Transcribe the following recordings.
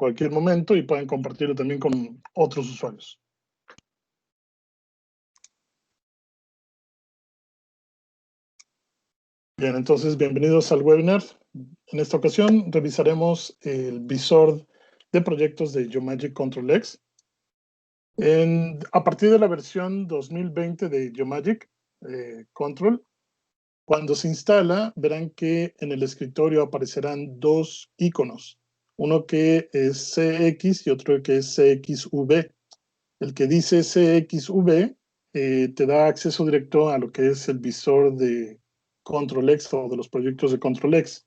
cualquier momento y pueden compartirlo también con otros usuarios. Bien, entonces bienvenidos al webinar. En esta ocasión revisaremos el visor de proyectos de Geomagic Control X. A partir de la versión 2020 de Geomagic Control, cuando se instala, verán que en el escritorio aparecerán dos iconos. Uno que es CX y otro que es CXV. El que dice CXV te da acceso directo a lo que es el visor de Control X o de los proyectos de Control X.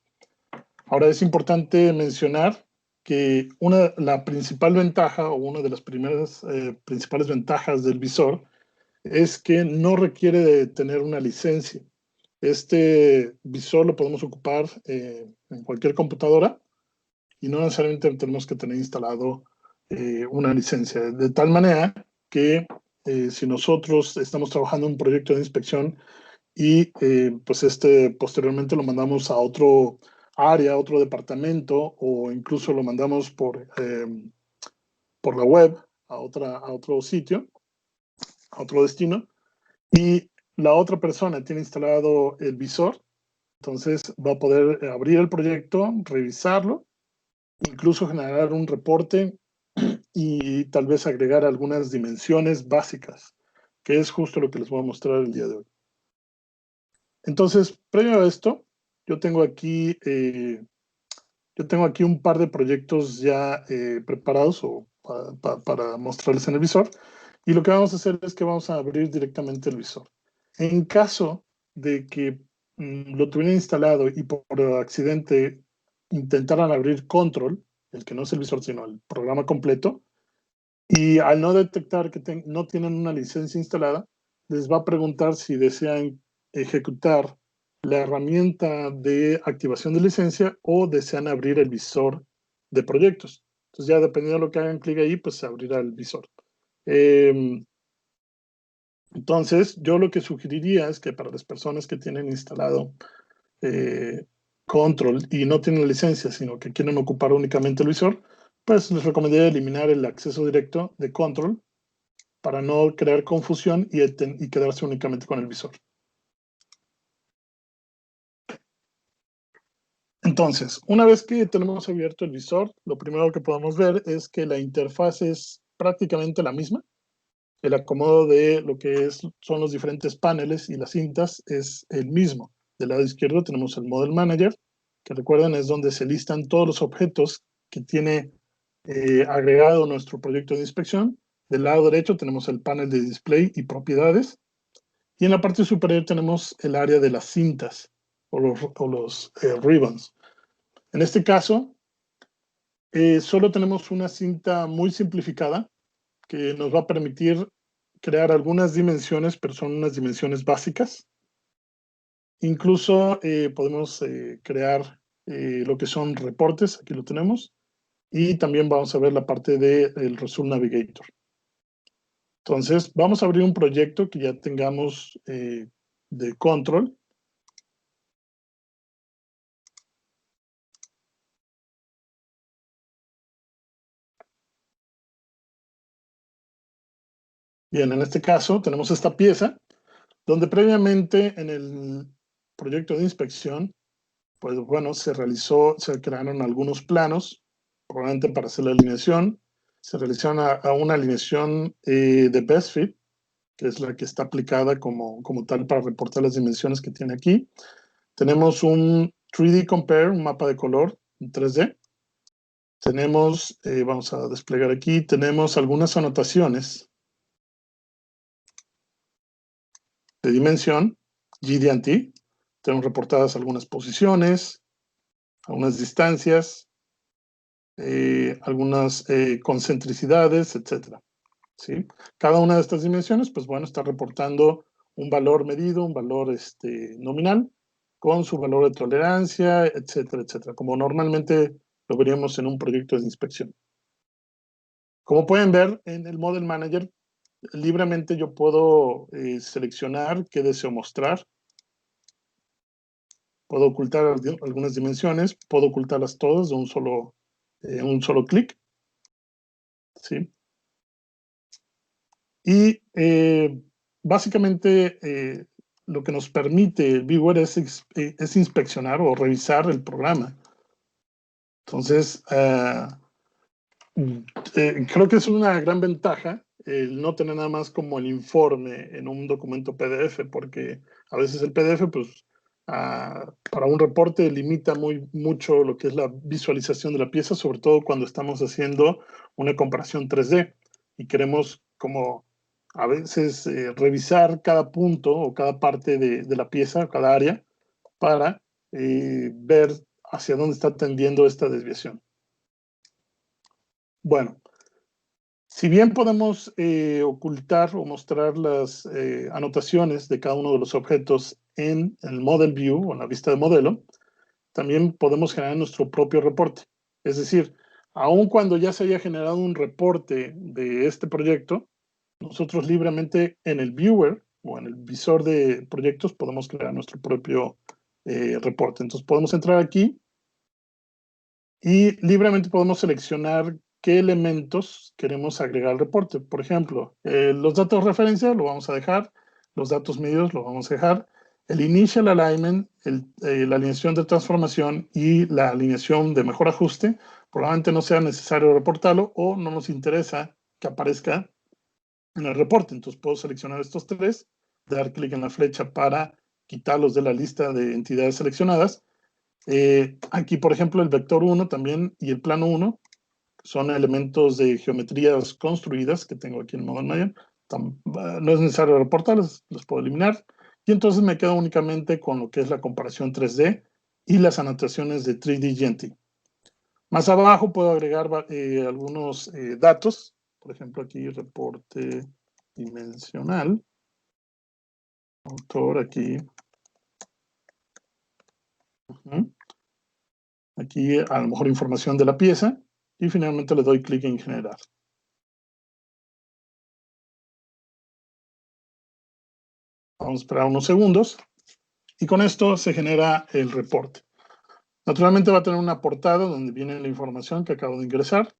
Ahora es importante mencionar que la principal ventaja o una de las principales ventajas del visor es que no requiere de tener una licencia. Este visor lo podemos ocupar en cualquier computadora y no necesariamente tenemos que tener instalado una licencia. De tal manera que si nosotros estamos trabajando en un proyecto de inspección y pues posteriormente lo mandamos a otro área, a otro departamento, o incluso lo mandamos por la web a otro sitio, a otro destino, y la otra persona tiene instalado el visor, entonces va a poder abrir el proyecto, revisarlo, incluso generar un reporte y tal vez agregar algunas dimensiones básicas, que es justo lo que les voy a mostrar el día de hoy. Entonces, previo a esto, yo tengo aquí un par de proyectos ya preparados para mostrarles en el visor. Y lo que vamos a hacer es que vamos a abrir directamente el visor. En caso de que lo tuvieran instalado y por accidente intentaran abrir Control, el que no es el visor, sino el programa completo, y al no detectar que no tienen una licencia instalada, les va a preguntar si desean ejecutar la herramienta de activación de licencia o desean abrir el visor de proyectos. Entonces ya dependiendo de lo que hagan clic ahí, pues se abrirá el visor. Entonces yo lo que sugeriría es que para las personas que tienen instalado Control y no tienen licencia, sino que quieren ocupar únicamente el visor, pues les recomendaría eliminar el acceso directo de Control para no crear confusión y quedarse únicamente con el visor. Entonces, una vez que tenemos abierto el visor, lo primero que podemos ver es que la interfaz es prácticamente la misma. El acomodo de lo que son los diferentes paneles y las cintas es el mismo. Del lado izquierdo tenemos el Model Manager, que recuerden es donde se listan todos los objetos que tiene agregado nuestro proyecto de inspección. Del lado derecho tenemos el panel de display y propiedades. Y en la parte superior tenemos el área de las cintas o los ribbons. En este caso, solo tenemos una cinta muy simplificada que nos va a permitir crear algunas dimensiones, pero son unas dimensiones básicas. Incluso podemos crear lo que son reportes, aquí lo tenemos, y también vamos a ver la parte del Result Navigator. Entonces, vamos a abrir un proyecto que ya tengamos de Control. Bien, en este caso tenemos esta pieza donde previamente en el proyecto de inspección, pues bueno, se crearon algunos planos, probablemente para hacer la alineación. Se realizaron a una alineación de Best Fit, que es la que está aplicada como tal para reportar las dimensiones que tiene aquí. Tenemos un 3D Compare, un mapa de color en 3D. Tenemos, vamos a desplegar aquí, tenemos algunas anotaciones de dimensión, GD&T. Tenemos reportadas algunas posiciones, algunas distancias, algunas concentricidades, etc. ¿Sí? Cada una de estas dimensiones, pues bueno, está reportando un valor medido, un valor nominal, con su valor de tolerancia, etcétera, etcétera, como normalmente lo veríamos en un proyecto de inspección. Como pueden ver, en el Model Manager, libremente yo puedo seleccionar qué deseo mostrar. Puedo ocultar algunas dimensiones, puedo ocultarlas todas de un solo clic. ¿sí? Y básicamente lo que nos permite el viewer es inspeccionar o revisar el programa. Entonces, creo que es una gran ventaja el no tener nada más como el informe en un documento PDF, porque a veces el PDF, pues, para un reporte limita mucho lo que es la visualización de la pieza, sobre todo cuando estamos haciendo una comparación 3D y queremos como a veces revisar cada punto o cada parte de la pieza, cada área, para ver hacia dónde está tendiendo esta desviación. Bueno, si bien podemos ocultar o mostrar las anotaciones de cada uno de los objetos en el Model View o en la vista de modelo, también podemos generar nuestro propio reporte. Es decir, aun cuando ya se haya generado un reporte de este proyecto, nosotros libremente en el Viewer o en el visor de proyectos podemos crear nuestro propio reporte. Entonces podemos entrar aquí y libremente podemos seleccionar qué elementos queremos agregar al reporte. Por ejemplo, los datos de referencia lo vamos a dejar, los datos medios lo vamos a dejar, el initial alignment, la alineación de transformación y la alineación de mejor ajuste, probablemente no sea necesario reportarlo o no nos interesa que aparezca en el reporte. Entonces puedo seleccionar estos tres, dar clic en la flecha para quitarlos de la lista de entidades seleccionadas. Aquí, por ejemplo, el vector 1 también y el plano 1 son elementos de geometrías construidas que tengo aquí en Model Manager. No es necesario reportarlos, los puedo eliminar. Y entonces me quedo únicamente con lo que es la comparación 3D y las anotaciones de 3D GNT. Más abajo puedo agregar algunos datos. Por ejemplo, aquí reporte dimensional. Autor aquí. Aquí a lo mejor información de la pieza. Y finalmente le doy clic en generar. Vamos a esperar unos segundos. Y con esto se genera el reporte. Naturalmente va a tener una portada donde viene la información que acabo de ingresar.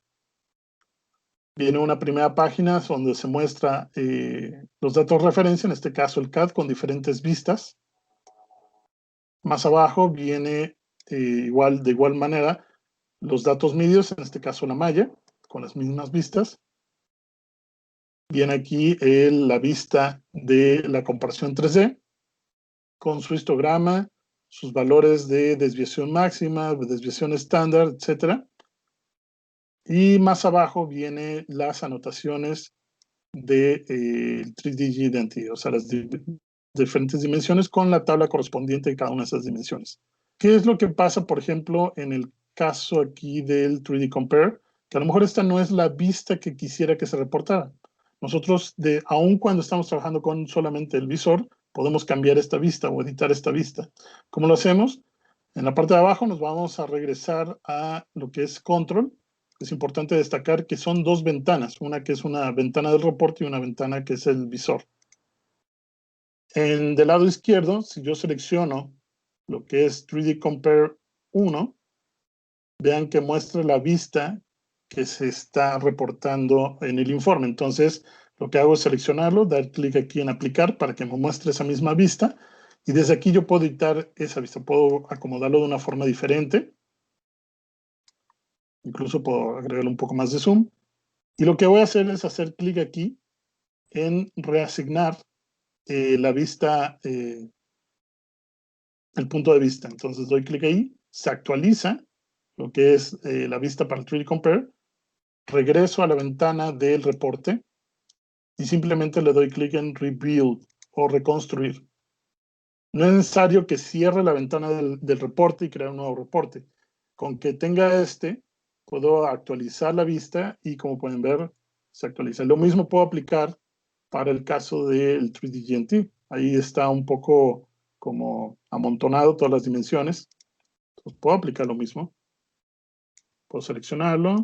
Viene una primera página donde se muestra los datos de referencia, en este caso el CAD con diferentes vistas. Más abajo viene de igual manera los datos medios, en este caso la malla, con las mismas vistas. Viene aquí la vista de la comparación 3D con su histograma, sus valores de desviación máxima, de desviación estándar, etc. Y más abajo vienen las anotaciones de 3D Identity, o sea, las diferentes dimensiones con la tabla correspondiente de cada una de esas dimensiones. ¿Qué es lo que pasa, por ejemplo, en el caso aquí del 3D Compare? Que a lo mejor esta no es la vista que quisiera que se reportara. Nosotros, aun cuando estamos trabajando con solamente el visor, podemos cambiar esta vista o editar esta vista. ¿Cómo lo hacemos? En la parte de abajo nos vamos a regresar a lo que es Control. Es importante destacar que son dos ventanas, una que es una ventana del reporte y una ventana que es el visor. Del lado izquierdo, si yo selecciono lo que es 3D Compare 1, vean que muestra la vista que se está reportando en el informe. Entonces, lo que hago es seleccionarlo, dar clic aquí en aplicar para que me muestre esa misma vista. Y desde aquí yo puedo editar esa vista, puedo acomodarlo de una forma diferente. Incluso puedo agregarle un poco más de zoom. Y lo que voy a hacer es hacer clic aquí en reasignar la vista, el punto de vista. Entonces doy clic ahí, se actualiza lo que es la vista para el 3D Compare, regreso a la ventana del reporte y simplemente le doy clic en Rebuild o reconstruir. No es necesario que cierre la ventana del reporte y crear un nuevo reporte. Con que tenga puedo actualizar la vista y como pueden ver, se actualiza. Lo mismo puedo aplicar para el caso del 3D GNT. Ahí está un poco como amontonado todas las dimensiones. Entonces puedo aplicar lo mismo. Puedo seleccionarlo.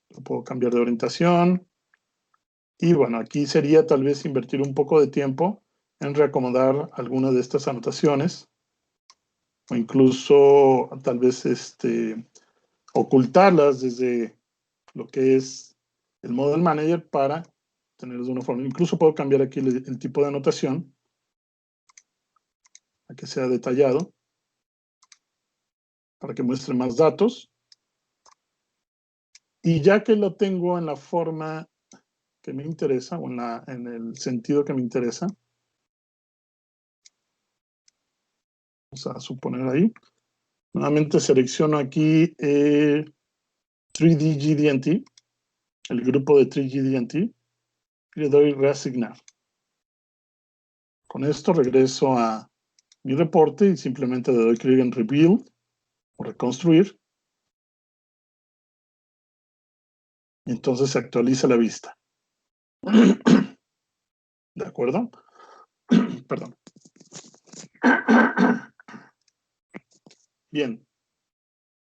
Lo puedo cambiar de orientación. Y bueno, aquí sería tal vez invertir un poco de tiempo en reacomodar algunas de estas anotaciones. O incluso tal vez ocultarlas desde lo que es el Model Manager para tenerlos de una forma. Incluso puedo cambiar aquí el tipo de anotación a que sea detallado para que muestre más datos. Y ya que lo tengo en la forma que me interesa, o en el sentido que me interesa, vamos a suponer ahí, nuevamente selecciono aquí 3D GDNT, el grupo de 3GDNT, y le doy reasignar. Con esto regreso a mi reporte y simplemente le doy clic en Rebuild o Reconstruir. Y entonces se actualiza la vista. ¿De acuerdo? Perdón. Bien.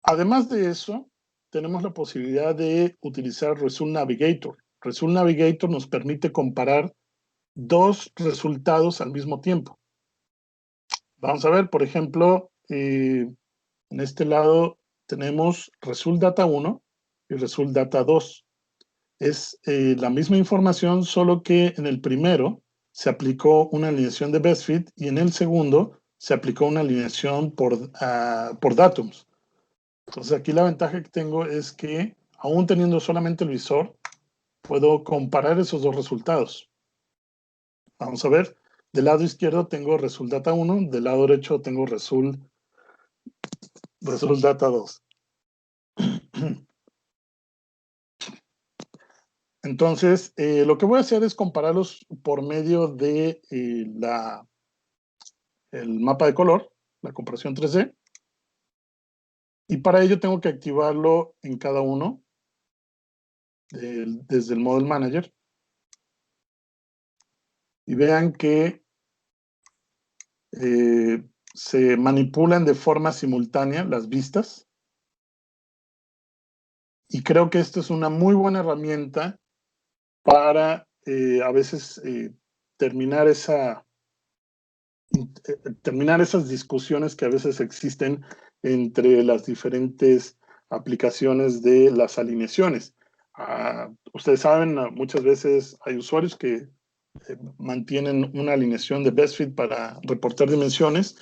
Además de eso, tenemos la posibilidad de utilizar Result Navigator. Result Navigator nos permite comparar dos resultados al mismo tiempo. Vamos a ver, por ejemplo, en este lado tenemos Result Data 1 y Result Data 2. Es la misma información, solo que en el primero se aplicó una alineación de best fit y en el segundo se aplicó una alineación por datums. Entonces aquí la ventaja que tengo es que aún teniendo solamente el visor, puedo comparar esos dos resultados. Vamos a ver, del lado izquierdo tengo Result Data 1, del lado derecho tengo Result Data 2. Entonces, lo que voy a hacer es compararlos por medio de el mapa de color, la comparación 3D. Y para ello tengo que activarlo en cada uno desde el Model Manager. Y vean que se manipulan de forma simultánea las vistas. Y creo que esto es una muy buena herramienta para a veces terminar esas discusiones que a veces existen entre las diferentes aplicaciones de las alineaciones. Ustedes saben, muchas veces hay usuarios que mantienen una alineación de best fit para reportar dimensiones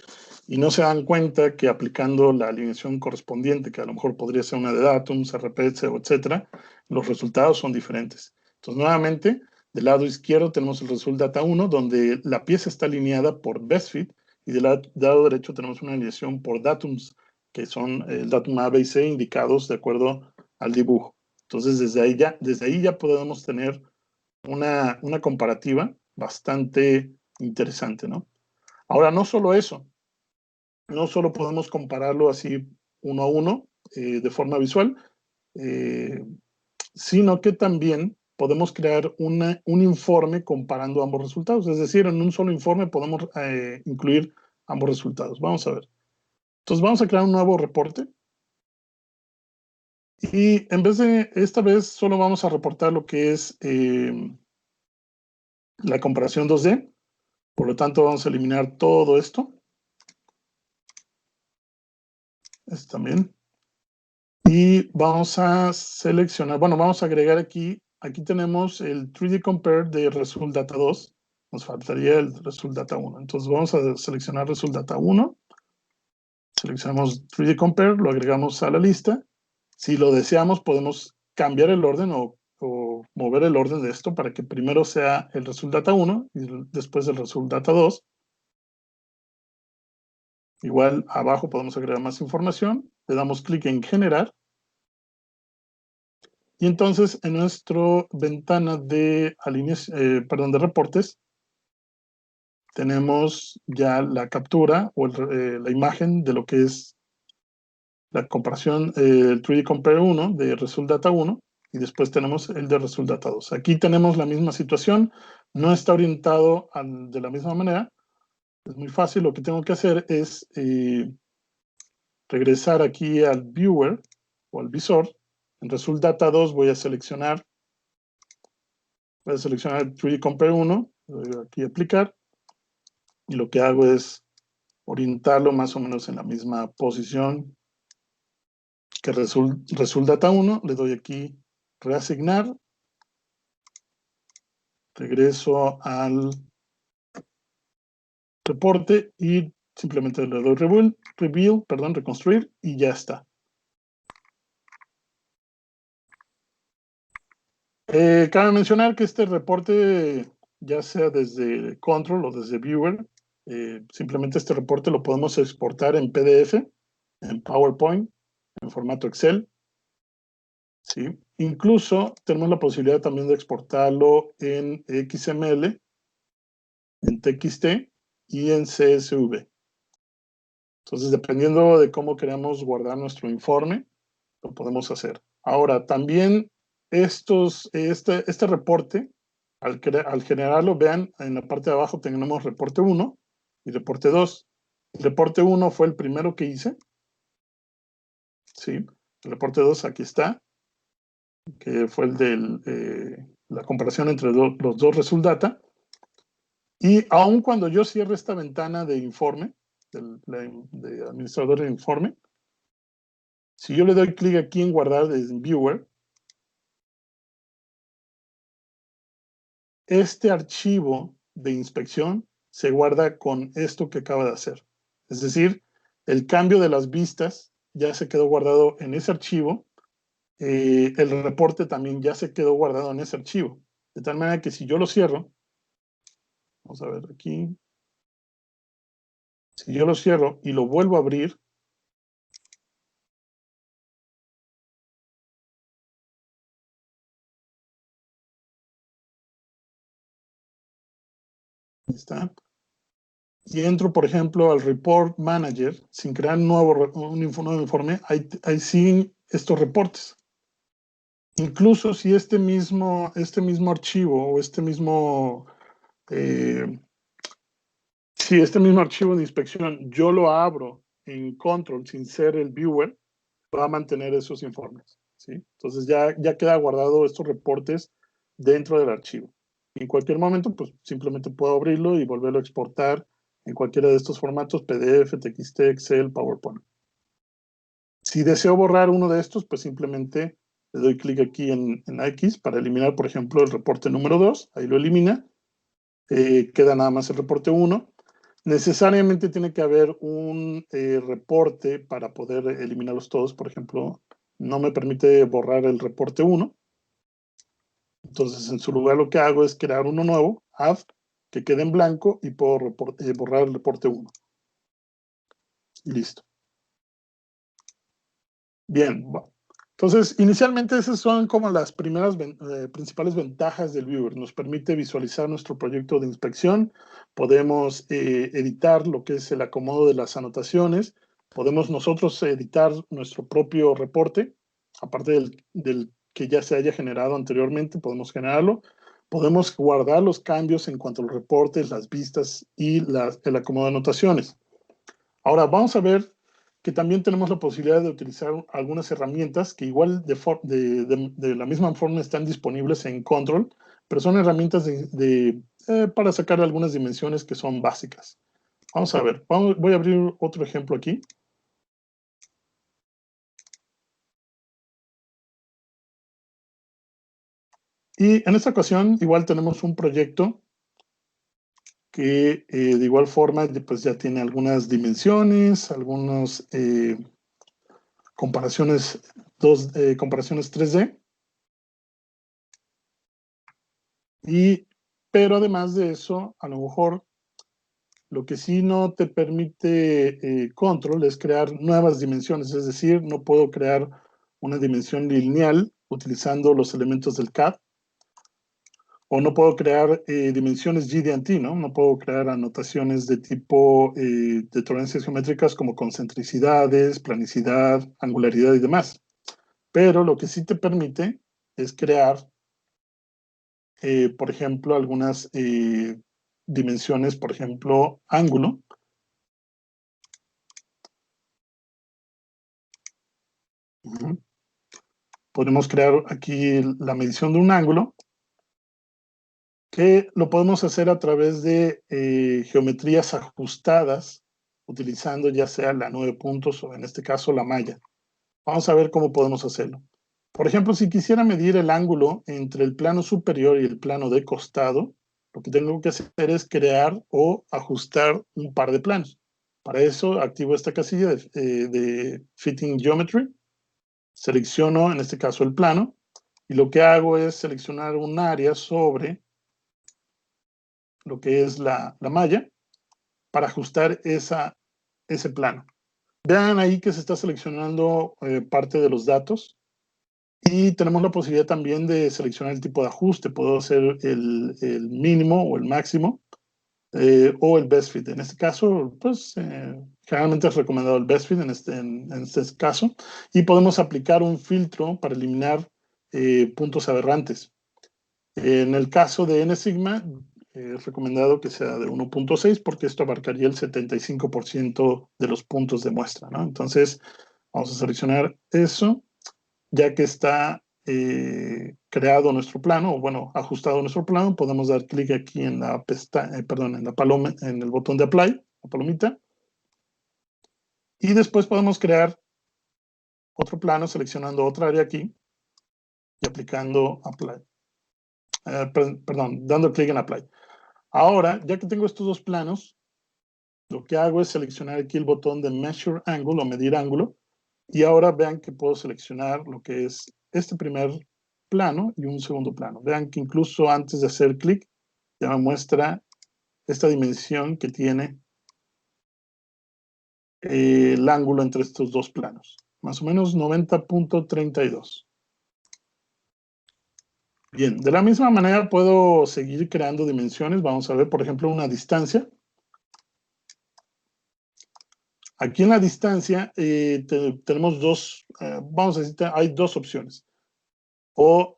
y no se dan cuenta que aplicando la alineación correspondiente, que a lo mejor podría ser una de datums, RPS, etcétera, los resultados son diferentes. Entonces, nuevamente, del lado izquierdo tenemos el Result Data 1, donde la pieza está alineada por best fit, y del lado derecho tenemos una alineación por datums, que son el datum A, B y C indicados de acuerdo al dibujo. Entonces, desde ahí ya podemos tener una comparativa bastante interesante, ¿no? Ahora, no solo eso, no solo podemos compararlo así uno a uno de forma visual, sino que también podemos crear un informe comparando ambos resultados. Es decir, en un solo informe podemos incluir ambos resultados. Vamos a ver. Entonces vamos a crear un nuevo reporte. Y en vez de, esta vez solo vamos a reportar lo que es la comparación 2D. Por lo tanto, vamos a eliminar todo esto. Esto también. Y vamos a seleccionar, bueno, vamos a agregar aquí tenemos el 3D Compare de Result Data 2. Nos faltaría el Result Data 1. Entonces vamos a seleccionar Result Data 1. Seleccionamos 3D Compare, lo agregamos a la lista. Si lo deseamos, podemos cambiar el orden o mover el orden de esto para que primero sea el Result Data 1 y después el Result Data 2. Igual abajo podemos agregar más información. Le damos clic en generar. Y entonces en nuestra ventana de de reportes, tenemos ya la captura o la imagen de lo que es la comparación, el 3D Compare 1 de Result Data 1 y después tenemos el de Result Data 2. Aquí tenemos la misma situación, no está orientado de la misma manera. Es muy fácil, lo que tengo que hacer es regresar aquí al Viewer o al visor. En Result Data 2 voy a seleccionar el 3D Compare 1, le doy aquí aplicar, y lo que hago es orientarlo más o menos en la misma posición que Result Data 1, le doy aquí reasignar, regreso al reporte y simplemente le doy reconstruir y ya está. Cabe mencionar que este reporte, ya sea desde Control o desde Viewer, simplemente este reporte lo podemos exportar en PDF, en PowerPoint, en formato Excel. ¿Sí? Incluso tenemos la posibilidad también de exportarlo en XML, en TXT y en CSV. Entonces, dependiendo de cómo queramos guardar nuestro informe, lo podemos hacer. Ahora, también este reporte, al generarlo, vean, en la parte de abajo tenemos reporte 1 y reporte 2. El reporte 1 fue el primero que hice. ¿Sí? El reporte 2 aquí está, que fue el de la comparación entre los dos Result Data. Y aun cuando yo cierre esta ventana de informe, de administrador de informe, si yo le doy clic aquí en guardar desde Viewer, este archivo de inspección se guarda con esto que acaba de hacer. Es decir, el cambio de las vistas ya se quedó guardado en ese archivo. El reporte también ya se quedó guardado en ese archivo. De tal manera que si yo lo cierro, vamos a ver aquí, si yo lo cierro y lo vuelvo a abrir, ahí está, y entro, por ejemplo, al Report Manager, sin crear un nuevo informe, ahí siguen estos reportes. Incluso si este mismo archivo o este mismo archivo de inspección yo lo abro en Control sin ser el Viewer, va a mantener esos informes. ¿Sí? Entonces ya queda guardado estos reportes dentro del archivo. Y en cualquier momento, pues simplemente puedo abrirlo y volverlo a exportar en cualquiera de estos formatos: PDF, TXT, Excel, PowerPoint. Si deseo borrar uno de estos, pues simplemente le doy clic aquí en X para eliminar, por ejemplo, el reporte número 2. Ahí lo elimina. Queda nada más el reporte 1. Necesariamente tiene que haber un reporte para poder eliminarlos todos. Por ejemplo, no me permite borrar el reporte 1. Entonces, en su lugar lo que hago es crear uno nuevo, add, que quede en blanco y puedo borrar el reporte 1. Y listo. Bien. Entonces, inicialmente esas son como las primeras principales ventajas del Viewer. Nos permite visualizar nuestro proyecto de inspección. Podemos editar lo que es el acomodo de las anotaciones. Podemos nosotros editar nuestro propio reporte, aparte del que ya se haya generado anteriormente, podemos generarlo. Podemos guardar los cambios en cuanto a los reportes, las vistas y el acomodo de anotaciones. Ahora, vamos a ver que también tenemos la posibilidad de utilizar algunas herramientas que igual de la misma forma están disponibles en Control, pero son herramientas para sacar algunas dimensiones que son básicas. Vamos a ver, voy a abrir otro ejemplo aquí. Y en esta ocasión igual tenemos un proyecto que de igual forma pues ya tiene algunas dimensiones, algunas comparaciones 3D. Pero además de eso, a lo mejor lo que sí no te permite Control es crear nuevas dimensiones, es decir, no puedo crear una dimensión lineal utilizando los elementos del CAD, o no puedo crear dimensiones GD&T, ¿no? No puedo crear anotaciones de tipo de tolerancias geométricas como concentricidades, planicidad, angularidad y demás. Pero lo que sí te permite es crear por ejemplo, algunas dimensiones, por ejemplo, ángulo. Podemos crear aquí la medición de un ángulo, que lo podemos hacer a través de geometrías ajustadas, utilizando ya sea la 9 puntos o en este caso la malla. Vamos a ver cómo podemos hacerlo. Por ejemplo, si quisiera medir el ángulo entre el plano superior y el plano de costado, lo que tengo que hacer es crear o ajustar un par de planos. Para eso activo esta casilla de Fitting Geometry, selecciono en este caso el plano, y lo que hago es seleccionar un área sobre lo que es la malla para ajustar ese plano. Vean ahí que se está seleccionando parte de los datos. Y tenemos la posibilidad también de seleccionar el tipo de ajuste. Puedo hacer el mínimo o el máximo o el best fit. En este caso, pues generalmente es recomendado el best fit en este caso. Y podemos aplicar un filtro para eliminar puntos aberrantes. En el caso de N-Sigma, es recomendado que sea de 1.6 porque esto abarcaría el 75% de los puntos de muestra, ¿no? Entonces, vamos a seleccionar eso. Ya que está creado nuestro plano, o bueno, ajustado nuestro plano, podemos dar clic aquí en la pestaña, perdón, en la paloma, en el botón de Apply, la palomita, y después podemos crear otro plano seleccionando otra área aquí y aplicando Apply. Perdón, dando clic en Apply. Ahora, ya que tengo estos dos planos, lo que hago es seleccionar aquí el botón de Measure Angle o medir ángulo, y ahora vean que puedo seleccionar lo que es este primer plano y un segundo plano. Vean que incluso antes de hacer clic, ya me muestra esta dimensión que tiene el ángulo entre estos dos planos. Más o menos 90.32. Bien, de la misma manera puedo seguir creando dimensiones. Vamos a ver, por ejemplo, una distancia. Aquí en la distancia tenemos dos, vamos a decir, hay dos opciones. O,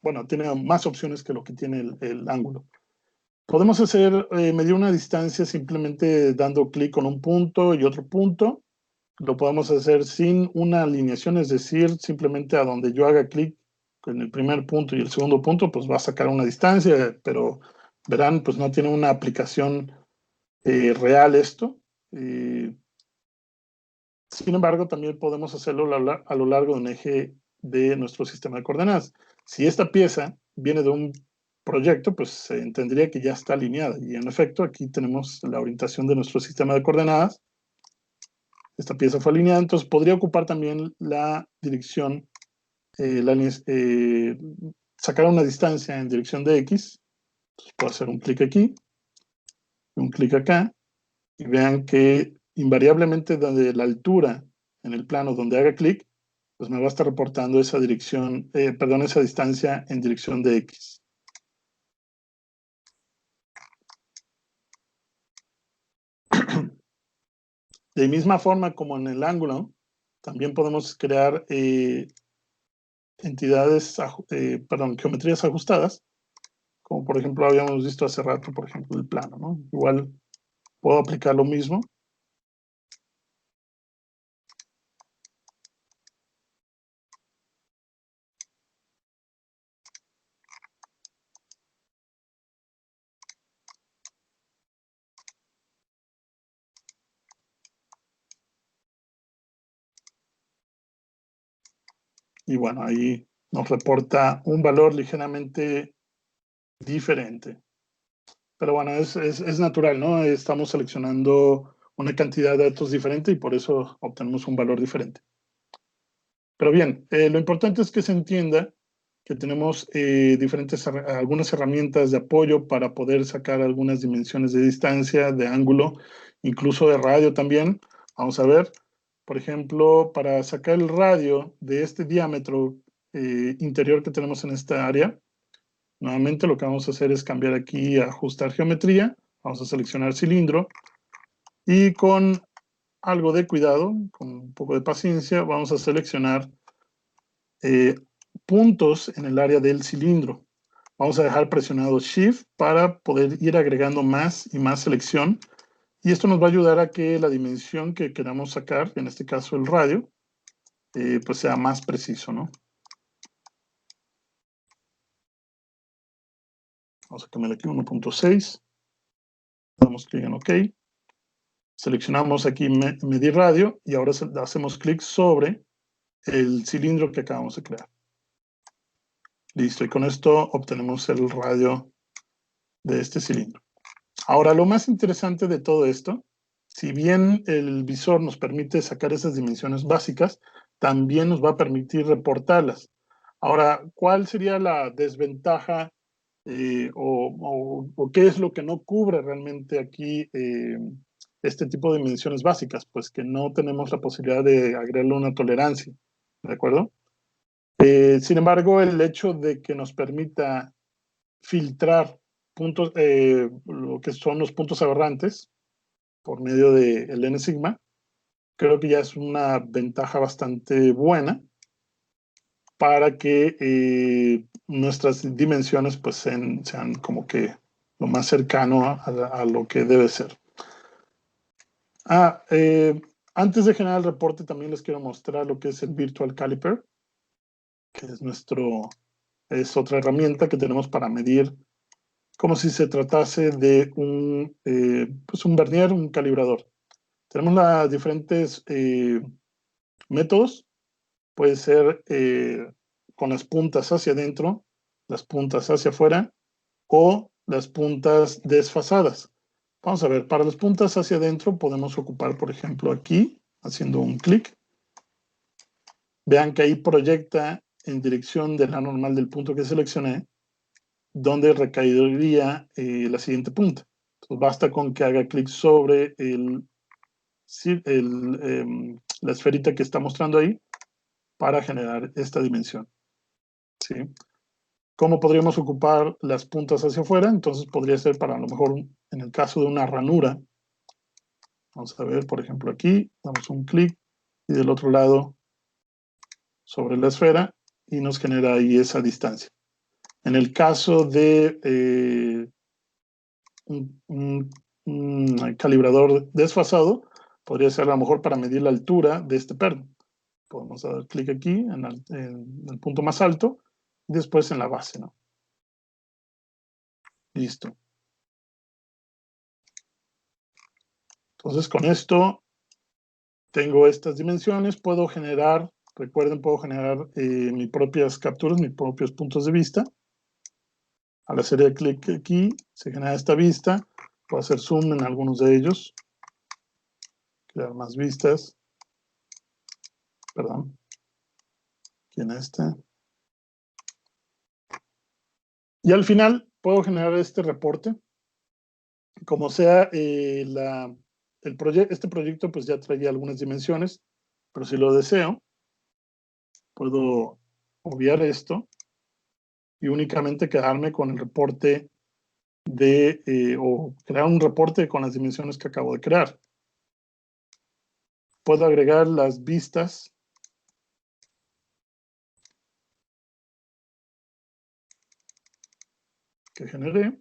bueno, tiene más opciones que lo que tiene el ángulo. Podemos medir una distancia simplemente dando clic con un punto y otro punto. Lo podemos hacer sin una alineación, es decir, simplemente a donde yo haga clic en el primer punto y el segundo punto, pues va a sacar una distancia, pero verán, pues no tiene una aplicación real esto. Sin embargo, también podemos hacerlo a lo largo de un eje de nuestro sistema de coordenadas. Si esta pieza viene de un proyecto, pues se entendería que ya está alineada. Y en efecto, aquí tenemos la orientación de nuestro sistema de coordenadas. Esta pieza fue alineada, entonces podría ocupar también la dirección, sacar una distancia en dirección de X. Entonces puedo hacer un clic aquí, un clic acá, y vean que invariablemente desde la altura en el plano donde haga clic, pues me va a estar reportando esa dirección, perdón, esa distancia en dirección de X. De misma forma como en el ángulo, también podemos crear geometrías ajustadas, como por ejemplo habíamos visto hace rato, por ejemplo, el plano, ¿no? Igual puedo aplicar lo mismo. Y bueno, ahí nos reporta un valor ligeramente diferente. Pero bueno, es natural, ¿no? Estamos seleccionando una cantidad de datos diferente y por eso obtenemos un valor diferente. Pero bien, lo importante es que se entienda que tenemos algunas herramientas de apoyo para poder sacar algunas dimensiones de distancia, de ángulo, incluso de radio también. Vamos a ver, por ejemplo, para sacar el radio de este diámetro interior que tenemos en esta área, nuevamente lo que vamos a hacer es cambiar aquí a ajustar geometría. Vamos a seleccionar cilindro y con algo de cuidado, con un poco de paciencia, vamos a seleccionar puntos en el área del cilindro. Vamos a dejar presionado Shift para poder ir agregando más y más selección. Y esto nos va a ayudar a que la dimensión que queramos sacar, en este caso el radio, pues sea más preciso, ¿no? Vamos a cambiar aquí 1.6. Damos clic en OK. Seleccionamos aquí medir radio y ahora hacemos clic sobre el cilindro que acabamos de crear. Listo, y con esto obtenemos el radio de este cilindro. Ahora, lo más interesante de todo esto, si bien el visor nos permite sacar esas dimensiones básicas, también nos va a permitir reportarlas. Ahora, ¿cuál sería la desventaja o qué es lo que no cubre realmente aquí este tipo de dimensiones básicas? Pues que no tenemos la posibilidad de agregarle una tolerancia, ¿de acuerdo? Sin embargo, el hecho de que nos permita filtrar puntos, lo que son los puntos aberrantes por medio del N sigma, creo que ya es una ventaja bastante buena para que nuestras dimensiones pues sean como que lo más cercano a lo que debe ser. Antes de generar el reporte también les quiero mostrar lo que es el Virtual Caliper, que es otra herramienta que tenemos para medir como si se tratase de pues un vernier, un calibrador. Tenemos los diferentes métodos. Puede ser con las puntas hacia adentro, las puntas hacia afuera o las puntas desfasadas. Vamos a ver, para las puntas hacia adentro podemos ocupar, por ejemplo, aquí, haciendo un clic. Vean que ahí proyecta en dirección de la normal del punto que seleccioné, donde recaería la siguiente punta. Entonces basta con que haga clic sobre la esferita que está mostrando ahí para generar esta dimensión. ¿Sí? ¿Cómo podríamos ocupar las puntas hacia afuera? Entonces podría ser para a lo mejor en el caso de una ranura. Vamos a ver, por ejemplo, aquí, damos un clic y del otro lado sobre la esfera y nos genera ahí esa distancia. En el caso de un calibrador desfasado, podría ser a lo mejor para medir la altura de este perno. Podemos dar clic aquí en el punto más alto y después en la base, ¿no? Listo. Entonces con esto tengo estas dimensiones, puedo generar, recuerden, puedo generar mis propias capturas, mis propios puntos de vista. Al hacer clic aquí, se genera esta vista. Puedo hacer zoom en algunos de ellos. Crear más vistas. Perdón. Aquí en este. Y al final puedo generar este reporte. Como sea, este proyecto pues ya traía algunas dimensiones, pero si lo deseo, puedo obviar esto y únicamente quedarme con el reporte o crear un reporte con las dimensiones que acabo de crear. Puedo agregar las vistas que generé.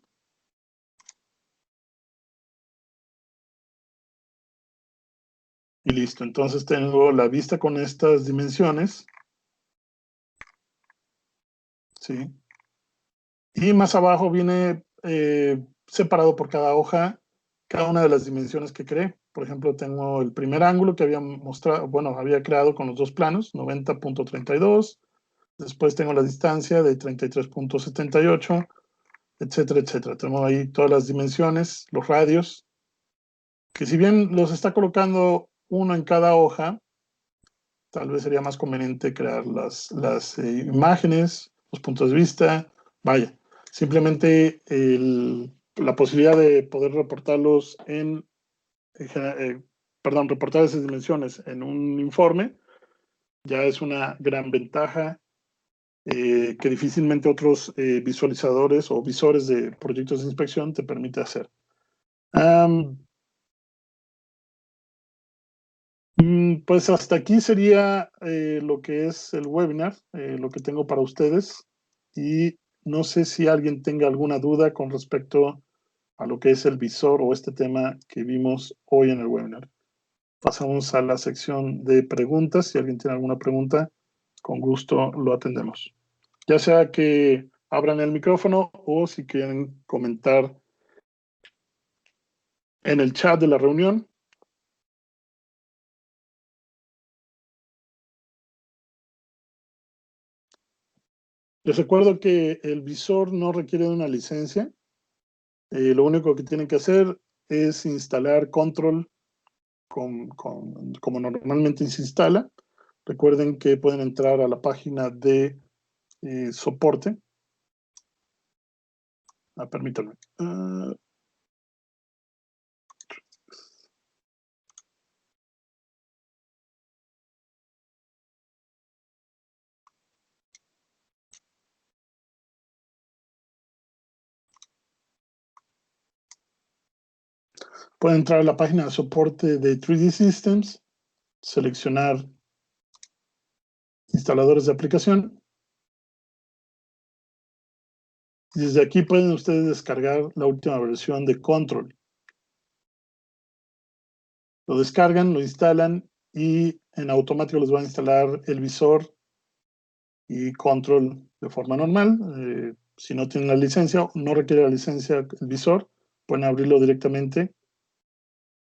Y listo, entonces tengo la vista con estas dimensiones. ¿Sí? Y más abajo viene separado por cada hoja cada una de las dimensiones que creé. Por ejemplo, tengo el primer ángulo que había mostrado, bueno, había creado con los dos planos, 90.32. Después tengo la distancia de 33.78, etcétera, etcétera. Tengo ahí todas las dimensiones, los radios, que si bien los está colocando uno en cada hoja, tal vez sería más conveniente crear las imágenes, los puntos de vista. Vaya, simplemente la posibilidad de poder reportarlos reportar esas dimensiones en un informe ya es una gran ventaja que difícilmente otros visualizadores o visores de proyectos de inspección te permite hacer. Pues hasta aquí sería lo que es el webinar, lo que tengo para ustedes. Y no sé si alguien tenga alguna duda con respecto a lo que es el visor o este tema que vimos hoy en el webinar. Pasamos a la sección de preguntas. Si alguien tiene alguna pregunta, con gusto lo atendemos. Ya sea que abran el micrófono o si quieren comentar en el chat de la reunión. Les recuerdo que el visor no requiere de una licencia. Lo único que tienen que hacer es instalar control como normalmente se instala. Recuerden que pueden entrar a la página de soporte. Permítanme. Pueden entrar a la página de soporte de 3D Systems, seleccionar instaladores de aplicación. Y desde aquí pueden ustedes descargar la última versión de Control. Lo descargan, lo instalan y en automático les va a instalar el visor y Control de forma normal. Si no tienen la licencia, no requiere la licencia el visor, pueden abrirlo directamente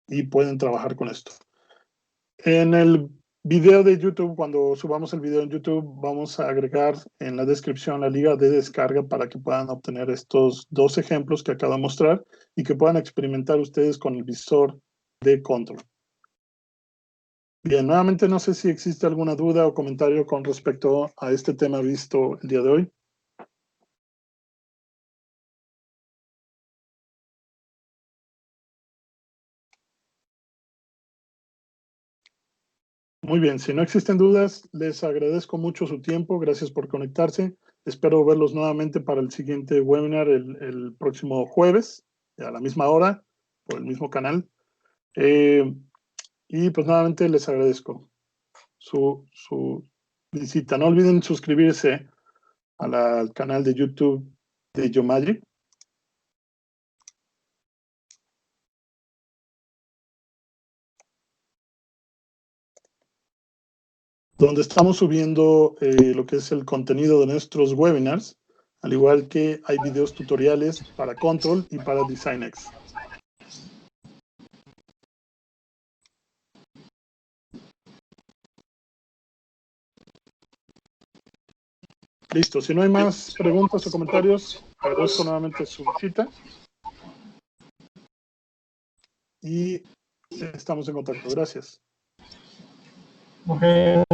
y pueden trabajar con esto. En el video de YouTube, cuando subamos el video en YouTube, vamos a agregar en la descripción la liga de descarga para que puedan obtener estos dos ejemplos que acabo de mostrar y que puedan experimentar ustedes con el visor de Control. Bien, nuevamente no sé si existe alguna duda o comentario con respecto a este tema visto el día de hoy. Muy bien, si no existen dudas, les agradezco mucho su tiempo. Gracias por conectarse. Espero verlos nuevamente para el siguiente webinar el próximo jueves, a la misma hora, por el mismo canal. Y pues nuevamente les agradezco su visita. No olviden suscribirse al canal de YouTube de Geomagic. Donde estamos subiendo lo que es el contenido de nuestros webinars, al igual que hay videos tutoriales para Control y para DesignX. Listo, si no hay más preguntas o comentarios, agradezco nuevamente su visita y estamos en contacto. Gracias. Okay.